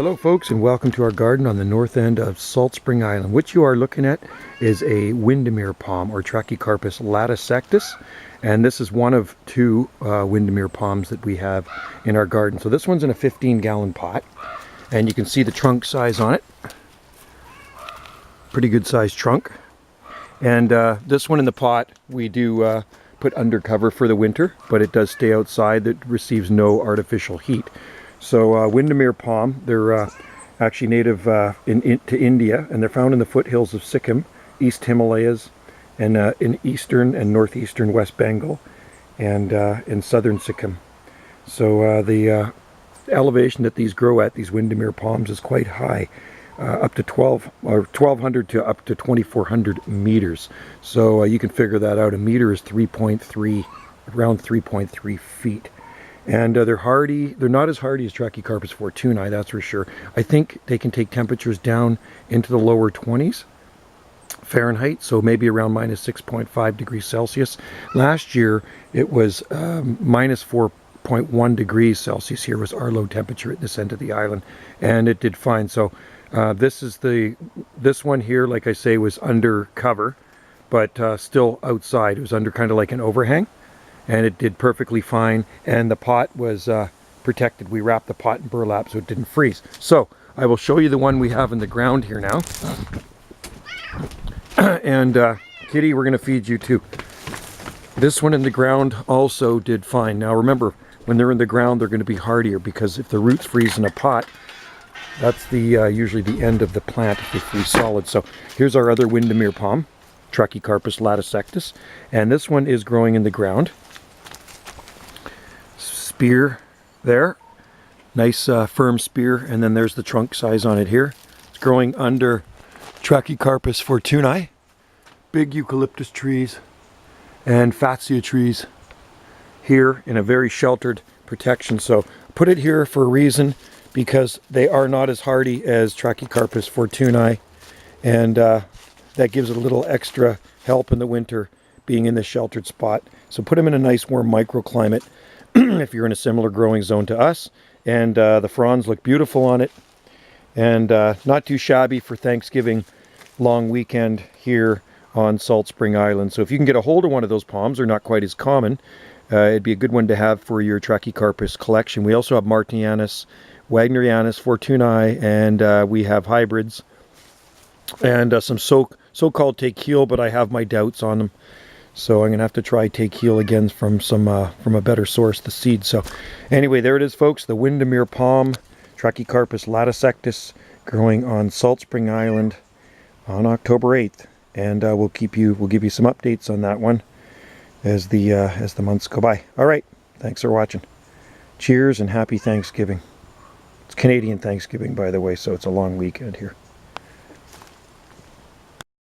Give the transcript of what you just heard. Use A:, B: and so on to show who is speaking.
A: Hello folks, and welcome to our garden on the north end of Salt Spring Island. What you are looking at is a Windamere palm, or Trachycarpus latisectus, and this is one of two Windamere palms that we have in our garden. So this one's in a 15-gallon pot, and you can see the trunk size on it. Pretty good sized trunk. And this one in the pot we do put under cover for the winter, but it does stay outside. That receives no artificial heat. So Windamere palm, they're actually native to India, and they're found in the foothills of Sikkim, East Himalayas, and in eastern and northeastern West Bengal, and in southern Sikkim. So the elevation that these grow at, these Windamere palms, is quite high, up to 1,200 to up to 2,400 meters. So you can figure that out. A meter is 3.3, around 3.3 feet. And they're hardy. They're not as hardy as Trachycarpus fortunei, that's for sure. I think they can take temperatures down into the lower 20s Fahrenheit, so maybe around minus 6.5 degrees Celsius. Last year, it was minus 4.1 degrees Celsius. Here was our low temperature at this end of the island, and it did fine. So this one here, like I say, was under cover, but still outside. It was under kind of like an overhang. And it did perfectly fine, and the pot was protected. We wrapped the pot in burlap so it didn't freeze. So I will show you the one we have in the ground here now. And Kitty, we're going to feed you too. This one in the ground also did fine. Now remember, when they're in the ground, they're going to be hardier, because if the roots freeze in a pot, that's the usually the end of the plant if they freeze solid. So here's our other Windamere palm, Trachycarpus latisectus, and this one is growing in the ground. Spear there, nice firm spear, and then there's the trunk size on it here. It's growing under Trachycarpus fortunei, big eucalyptus trees and fatsia trees here in a very sheltered protection. So put it here for a reason, because they are not as hardy as Trachycarpus fortunei, and that gives it a little extra help in the winter being in this sheltered spot. So put them in a nice warm microclimate if you're in a similar growing zone to us. And the fronds look beautiful on it, and not too shabby for Thanksgiving long weekend here on Salt Spring Island. So if you can get a hold of one of those palms, they're not quite as common. It'd be a good one to have for your Trachycarpus collection. We also have Martinianus, Wagnerianus, fortunei, and we have hybrids, and some so-called take heel, but I have my doubts on them. So I'm gonna have to try take heel again from a better source, the seed. So anyway, there it is, folks, the Windamere palm, Trachycarpus latisectus, growing on Salt Spring Island on October 8th, and we'll give you some updates on that one as the months go by. All right, thanks for watching. Cheers and happy Thanksgiving. It's Canadian Thanksgiving, by the way, so it's a long weekend here.